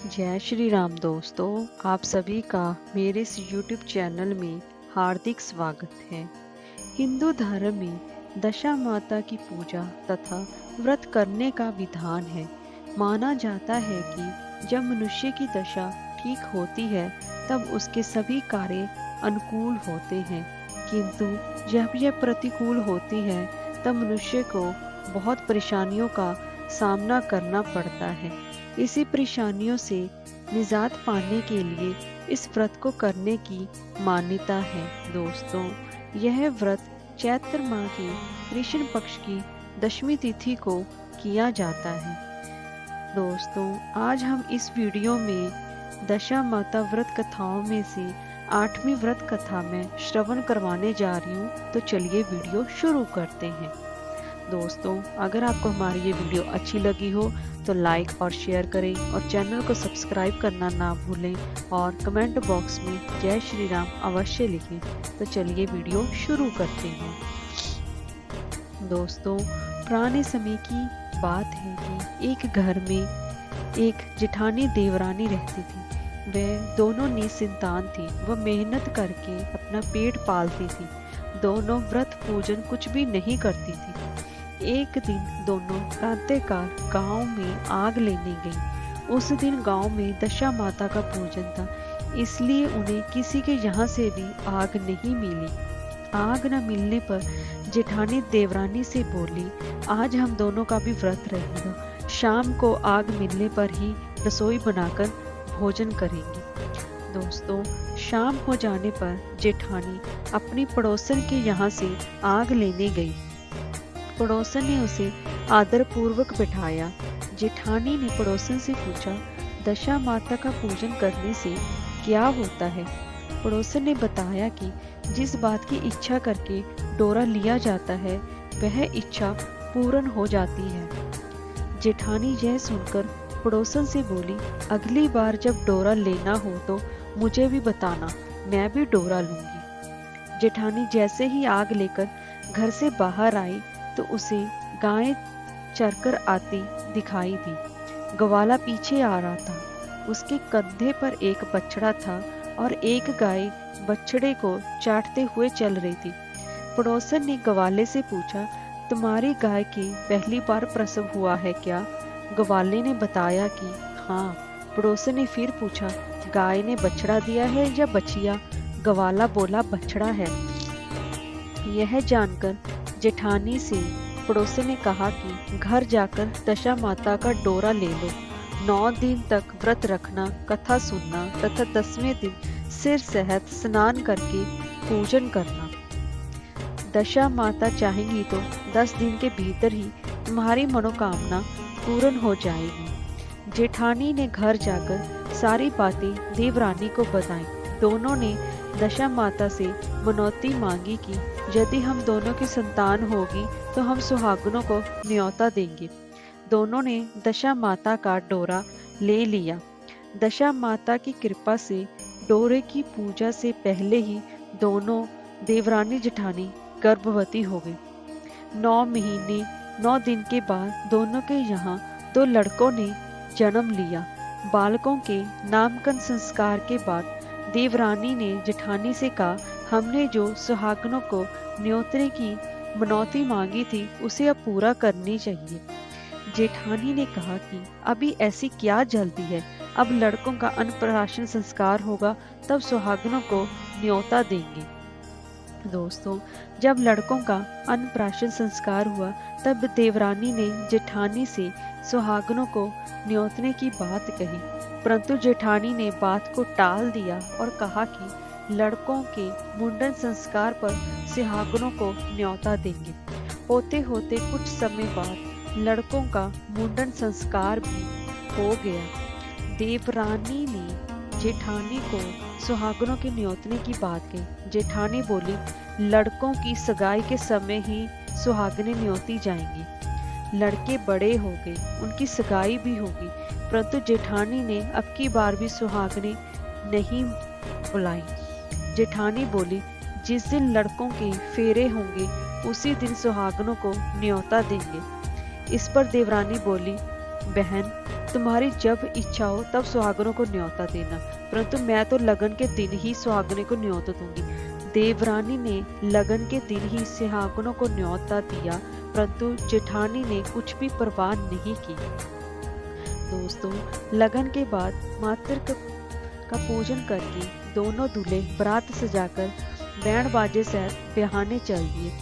जय श्री राम दोस्तों, आप सभी का मेरे इस YouTube चैनल में हार्दिक स्वागत है। हिंदू धर्म में दशा माता की पूजा तथा व्रत करने का विधान है। माना जाता है कि जब मनुष्य की दशा ठीक होती है तब उसके सभी कार्य अनुकूल होते हैं, किंतु जब यह प्रतिकूल होती है तब मनुष्य को बहुत परेशानियों का सामना करना पड़ता है। इसी परेशानियों से निजात पाने के लिए इस व्रत को करने की मान्यता है। दोस्तों, यह व्रत चैत्र माह की कृष्ण पक्ष की दशमी तिथि को किया जाता है। दोस्तों, आज हम इस वीडियो में दशा माता व्रत कथाओं में से 8वीं व्रत कथा में श्रवण करवाने जा रही हूँ। तो चलिए वीडियो शुरू करते हैं। दोस्तों, अगर आपको हमारी ये वीडियो अच्छी लगी हो तो लाइक और शेयर करें और चैनल को सब्सक्राइब करना ना भूलें और कमेंट बॉक्स में जय श्री राम अवश्य लिखें। तो चलिए वीडियो शुरू करते हैं। दोस्तों, पुराने समय की बात है कि एक घर में एक जेठानी देवरानी रहती थी। वे दोनों निसंतान थी। वह मेहनत करके अपना पेट पालती थी। दोनों व्रत पूजन कुछ भी नहीं करती थी। एक दिन दोनों प्रातःकाल गांव में आग लेने गईं। उस दिन गांव में दशा माता का पूजन था, इसलिए उन्हें किसी के यहाँ से भी आग नहीं मिली। आग न मिलने पर जेठानी देवरानी से बोली, आज हम दोनों का भी व्रत रहेगा। शाम को आग मिलने पर ही रसोई बनाकर भोजन करेंगे। दोस्तों, शाम हो जाने पर जेठानी अपनी पड़ोसन के यहाँ से आग लेने गई। पड़ोसन ने उसे आदर पूर्वक बिठाया। जेठानी ने पड़ोसन से पूछा, दशा माता का पूजन करने से क्या होता है? पड़ोसन ने बताया कि जिस बात की इच्छा करके डोरा लिया जाता है वह इच्छा पूर्ण हो जाती है। जेठानी यह सुनकर पड़ोसन से बोली, अगली बार जब डोरा लेना हो तो मुझे भी बताना, मैं भी डोरा लूंगी। जेठानी जैसे ही आग लेकर घर से बाहर आई तो उसे गाय चरकर आती दिखाई दी। ग्वाला पीछे आ रहा था। उसके कंधे पर एक बछड़ा था और एक गाय बछड़े को चाटते हुए चल रही थी। पड़ोसन ने ग्वाले से पूछा, तुम्हारी गाय की पहली बार प्रसव हुआ है क्या? ग्वाले ने बताया कि हाँ। पड़ोसन ने फिर पूछा, गाय ने बछड़ा दिया है या बछिया? ग्वाला बोला, बछड़ा है। यह जानकर जेठानी से पड़ोसन ने कहा कि घर जाकर दशा माता का डोरा ले लो। 9 दिन तक व्रत रखना, कथा सुनना तथा 10वें दिन सिर सहित स्नान करके पूजन करना। दशा माता चाहेंगी तो 10 दिन के भीतर ही तुम्हारी मनोकामना पूर्ण हो जाएगी। जेठानी ने घर जाकर सारी बातें देवरानी को बताई। दोनों ने दशा माता से मनौती मांगी कि यदि हम दोनों की संतान होगी तो हम सुहागनों को न्योता देंगे। दोनों ने दशा माता का डोरा ले लिया। दशा माता की कृपा से डोरे की पूजा से पहले ही दोनों देवरानी जेठानी गर्भवती हो गई। 9 महीने 9 दिन के बाद दोनों के यहाँ 2 लड़कों ने जन्म लिया। बालकों के नामकरण संस्कार के बाद देवरानी ने जेठानी से कहा, हमने जो सुहागनों को न्योतने की मनौती मांगी थी उसे अब पूरा करनी चाहिए। जेठानी ने कहा कि अभी ऐसी क्या जल्दी है, अब लड़कों का अन्नप्राशन संस्कार होगा तब सुहागनों को न्योता देंगे। दोस्तों, जब लड़कों का अन्नप्राशन संस्कार हुआ तब देवरानी ने जेठानी से सुहागनों को न्योतने की बात कही, परंतु जेठानी ने बात को टाल दिया और कहा कि लड़कों के मुंडन संस्कार पर सुहागनों को न्योता देंगे। होते होते कुछ समय बाद लड़कों का मुंडन संस्कार भी हो गया। देवरानी ने जेठानी को सुहागनों के न्योतने की बात कही। जेठानी बोली, लड़कों की सगाई के समय ही सुहागनें न्योती जाएंगी। लड़के बड़े हो गए, उनकी सगाई भी होगी, परंतु जेठानी ने अब की बार भी सुहागनें नहीं बुलाई। जेठानी बोली, जिस दिन लड़कों के फेरे होंगे उसी दिन सुहागनों को न्योता देंगे। इस पर देवरानी बोली, बहन, तुम्हारी जब इच्छा हो तब सुहागनों को न्योता देना, परंतु मैं तो लगन के दिन ही सुहागने को न्योता दूंगी। देवरानी ने लगन के दिन ही सुहागनों को न्योता दिया, परंतु जेठानी ने कुछ भी परवाह नहीं की। दोस्तों, लगन के बाद मातृ का पूजन करके दोनों दूल्हे बारात सजाकर बैंड बाजे सहित ब्याहने चल दिए।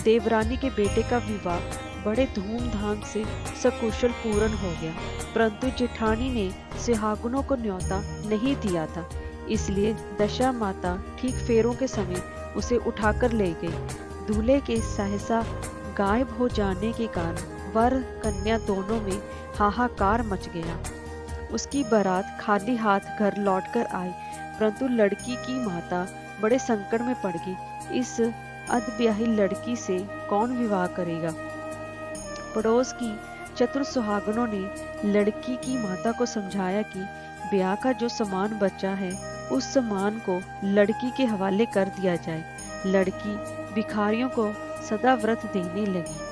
देवरानी के बेटे का विवाह बड़े धूमधाम से सकुशल पूर्ण हो गया, परंतु जेठानी ने सुहागनों को न्योता नहीं दिया था, इसलिए दशा माता ठीक फेरों के समय उसे उठाकर ले गई। दूल्हे के सहसा गायब हो जाने के कारण वर कन्या दोनों में हाहाकार मच गया। उसकी बारात खाली हाथ घर लौटकर आई, परंतु लड़की की माता बड़े संकट में पड़ गई। इस अधब्याही लड़की से कौन विवाह करेगा? पड़ोस की चतुर सुहागनों ने लड़की की माता को समझाया कि ब्याह का जो सामान बचा है उस सामान को लड़की के हवाले कर दिया जाए। लड़की भिखारियों को सदा व्रत देने लगी।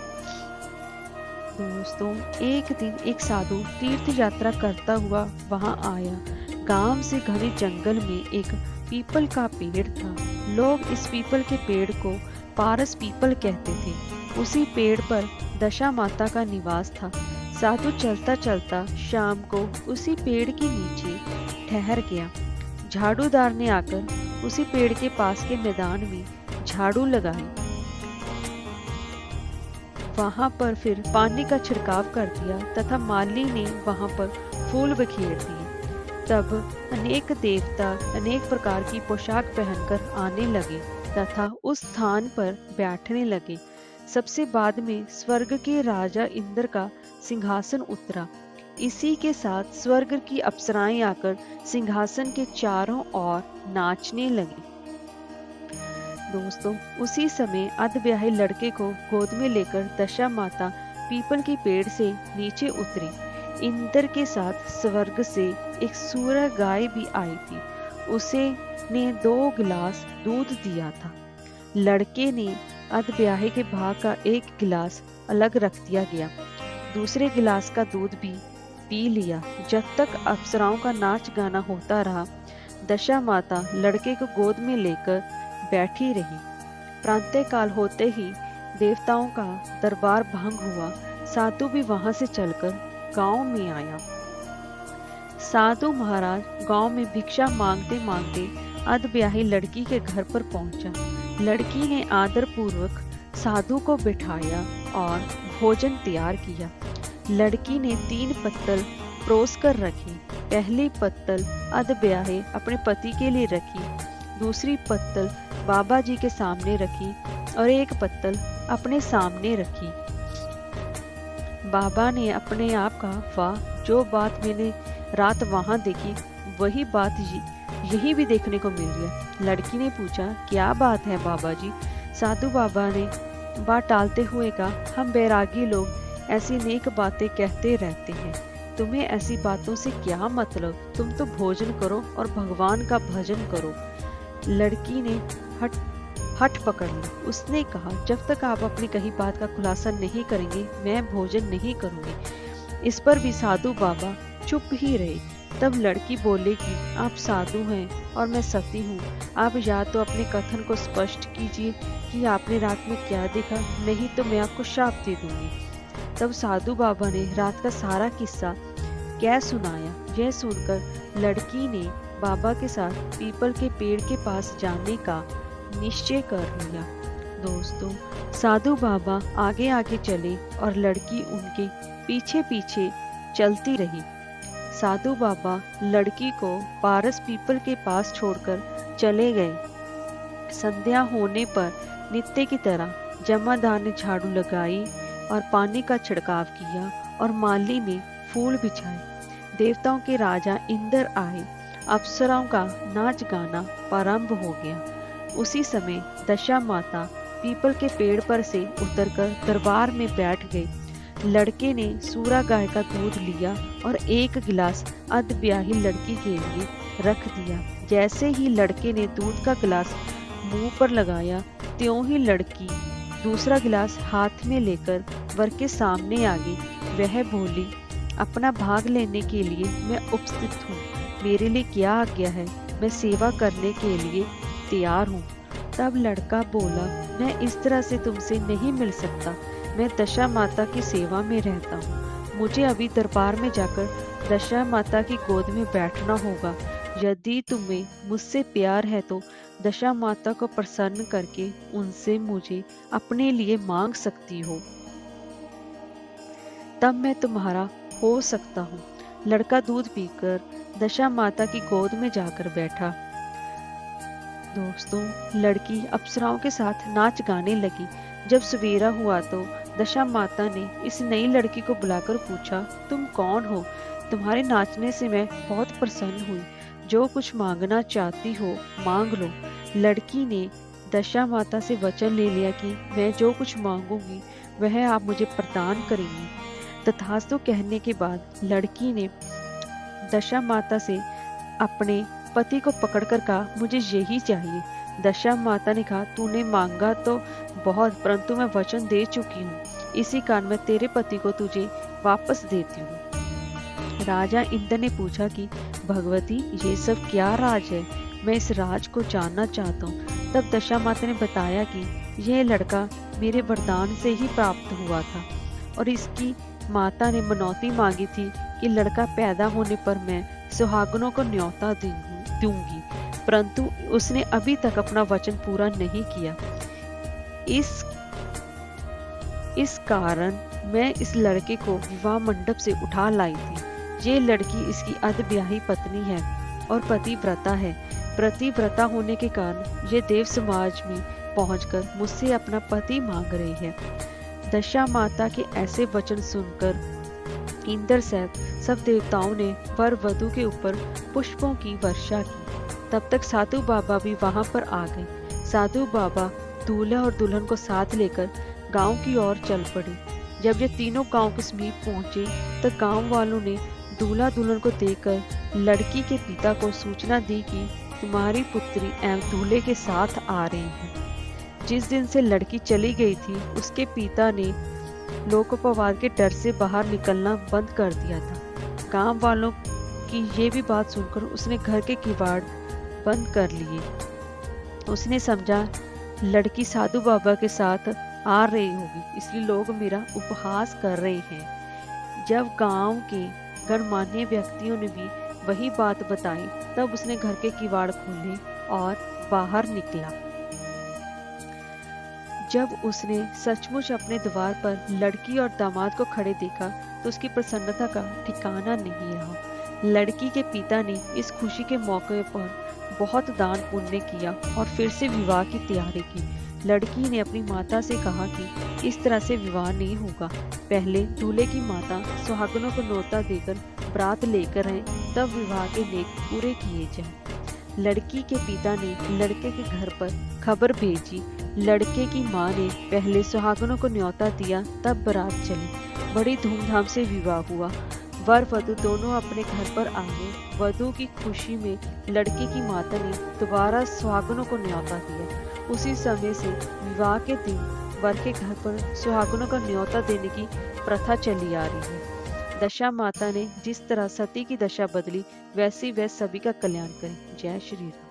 दोस्तों, एक दिन एक साधु तीर्थ यात्रा करता हुआ वहां आया। गांव से घने जंगल में एक पीपल का पेड़ था। लोग इस पीपल के पेड़ को पारस पीपल कहते थे। उसी पेड़ पर दशा माता का निवास था। साधु चलता चलता शाम को उसी पेड़ के नीचे ठहर गया। झाड़ूदार ने आकर उसी पेड़ के पास के मैदान में झाड़ू लगाई। वहां पर फिर पानी का छिड़काव कर दिया तथा माली ने वहां पर फूल बिखेर दिए। तब अनेक देवता अनेक प्रकार की पोशाक पहनकर आने लगे तथा उस स्थान पर बैठने लगे। सबसे बाद में स्वर्ग के राजा इंद्र का सिंहासन उतरा। इसी के साथ स्वर्ग की अप्सराएं आकर सिंहासन के चारों ओर नाचने लगी। दोस्तों, उसी समय अधब्याहे लड़के को गोद में लेकर दशा माता पीपल के पेड़ से नीचे उतरी। इंद्र के साथ स्वर्ग से एक सूरा गाय भी आई थी। उसे ने 2 गिलास दूध दिया था। लड़के ने अधब्याहे के भाग का 1 गिलास अलग रख दिया गया। दूसरे गिलास का दूध भी पी लिया। जब तक अप्सराओं का नाच गाना होता रहा, दशा माता लड़के को गोद में लेकर बैठी रही। प्रातः काल होते ही देवताओं का दरबार भंग हुआ। साधु भी वहां से चलकर गांव में आया। साधु महाराज गांव में भिक्षा मांगते मांगते अधब्याही लड़की के घर पर पहुंचा। लड़की ने आदर पूर्वक साधु को बिठाया और भोजन तैयार किया। लड़की ने 3 पत्तल परोस कर रखी। पहली पत्तल अधब्याहे अपने पति के लिए रखी, दूसरी पत्तल बाबा जी के सामने रखी और 1 पत्तल अपने सामने रखी। बाबा ने अपने आप कहा, वाह, जो बात मैंने रात वहां देखी वही बात यही भी देखने को मिल रही है। लड़की ने पूछा, क्या बात है बाबा जी? साधु बाबा ने बात टालते हुए कहा, हम बैरागी लोग ऐसी नेक बातें कहते रहते हैं, तुम्हें ऐसी बातों से क्या मतलब? तुम तो भोजन करो और भगवान का भजन करो। लड़की ने हट पकड़ ली। उसने कहा, जब तक आप अपनी कही बात का खुलासा नहीं करेंगे मैं भोजन नहीं करूंगी। इस पर भी साधु बाबा चुप ही रहे। तब लड़की बोले कि आप साधु हैं और मैं सती हूँ। आप या तो अपने कथन को स्पष्ट कीजिए कि आपने रात में क्या देखा, नहीं तो मैं आपको शाप दे दूंगी। तब साधु बाबा ने रात का सारा किस्सा कह सुनाया। यह सुनकर लड़की ने बाबा के साथ पीपल के पेड़ के पास जाने का निश्चय कर लिया। दोस्तों, साधु बाबा आगे आगे चले और लड़की उनके पीछे पीछे चलती रही। साधु बाबा लड़की को पारस पीपल के पास छोड़कर चले गए। संध्या होने पर नित्य की तरह जमादार ने झाड़ू लगाई और पानी का छिड़काव किया और माली ने फूल बिछाए। देवताओं के राजा इंद्र आए। अप्सराओं का नाच गाना प्रारंभ हो गया। उसी समय दशा माता पीपल के पेड़ पर से उतरकर दरबार में बैठ गई। लड़के ने सूरा गाय का दूध लिया और 1 गिलास अधब्याही लड़की के लिए रख दिया। जैसे ही लड़के ने दूध का गिलास मुंह पर लगाया, त्यों ही लड़की दूसरा गिलास हाथ में लेकर वर के सामने आ गई। वह बोली, अपना भाग लेने के लिए मैं उपस्थित हूँ। मेरे लिए क्या आज्ञा है, मैं सेवा करने के लिए तैयार हूँ। तब लड़का बोला, मैं इस तरह से तुमसे नहीं मिल सकता। मैं दशा माता की सेवा में रहता हूँ। मुझे अभी दरबार में जाकर दशा माता की गोद में बैठना होगा। यदि तुम्हें मुझसे प्यार है तो दशा माता को प्रसन्न करके उनसे मुझे अपने लिए मांग सकती हो, तब मैं तुम्हारा हो सकता हूँ। लड़का दूध पीकर दशा माता की गोद में जाकर बैठा। दोस्तों, लड़की अप्सराओं के साथ नाच गाने लगी। जब सवेरा हुआ तो दशा माता ने इस नई लड़की को बुलाकर पूछा, तुम कौन हो? तुम्हारे नाचने से मैं बहुत प्रसन्न हुई। जो कुछ मांगना चाहती हो मांग लो। लड़की ने दशा माता से वचन ले लिया कि मैं जो कुछ मांगूंगी वह आप मुझे प्रदान करेंगी। तथास्तु कहने के बाद लड़की ने दशा माता से अपने पति को पकड़कर कहा, मुझे यही चाहिए। दशा माता ने कहा, तूने मांगा तो बहुत, परंतु मैं वचन दे चुकी हूँ। इसी कारण मैं तेरे पति को तुझे वापस देती हूँ। राजा इंद्र ने पूछा कि भगवती, ये सब क्या राज है? मैं इस राज को जानना चाहता हूँ। तब दशा माता ने बताया कि यह लड़का मेरे वरदान से ही प्राप्त हुआ था और इसकी माता ने मनौती मांगी थी कि लड़का पैदा होने पर मैं सुहागनों को न्योता दूंगी, परंतु उसने अभी तक अपना वचन पूरा नहीं किया। इस कारण मैं इस लड़के को विवाह मंडप से उठा लाई थी। ये लड़की इसकी अधब्याही पत्नी है और पतिव्रता है। पतिव्रता होने के कारण ये देव समाज में पहुंचकर मुझसे अपना पति मांग रही है। दशा माता के ऐसे वचन सुनकर इंद्र सहित सब देवताओं ने वर वधू के ऊपर पुष्पों की वर्षा की। तब तक साधु बाबा भी वहां पर आ गए। साधु बाबा दूल्हा और दुल्हन को साथ लेकर गांव की ओर चल पड़े। जब ये तीनों गांव के समीप पहुंचे तो गांव वालों ने दूल्हा दुल्हन को देखकर लड़की के पिता को सूचना दी कि तुम्हारी पुत्री एवं दूल्हे के साथ आ रही है। जिस दिन से लड़की चली गई थी उसके पिता ने लोकोपवाद के डर से बाहर निकलना बंद कर दिया था। गांव वालों की ये भी बात सुनकर उसने घर के किवाड़ बंद कर लिए। उसने समझा लड़की साधु बाबा के साथ आ रही होगी, इसलिए लोग मेरा उपहास कर रहे हैं। जब गांव के गणमान्य व्यक्तियों ने भी वही बात बताई तब उसने घर के किवाड़ खोले और बाहर निकला। जब उसने सचमुच अपने द्वार पर लड़की और दामाद को खड़े देखा तो उसकी प्रसन्नता का ठिकाना नहीं रहा। लड़की के पिता ने इस खुशी के मौके पर बहुत दान पुण्य किया और फिर से विवाह की तैयारी की। लड़की ने अपनी माता से कहा कि इस तरह से विवाह नहीं होगा, पहले दूल्हे की माता सुहागनों को न्योता देकर बरात लेकर आए, तब विवाह के नेक पूरे किए जाएं। लड़की के पिता ने लड़के के घर पर खबर भेजी। लड़के की माँ ने पहले सुहागनों को न्योता दिया, तब बारात चली। बड़ी धूमधाम से विवाह हुआ। वर वधू दोनों अपने घर पर आ गए। वधू की खुशी में लड़के की माता ने दोबारा सुहागनों को न्योता दिया। उसी समय से विवाह के दिन वर के घर पर सुहागनों का न्योता देने की प्रथा चली आ रही है। दशा माता ने जिस तरह सती की दशा बदली वैसी वह सभी का कल्याण करे। जय श्री राम।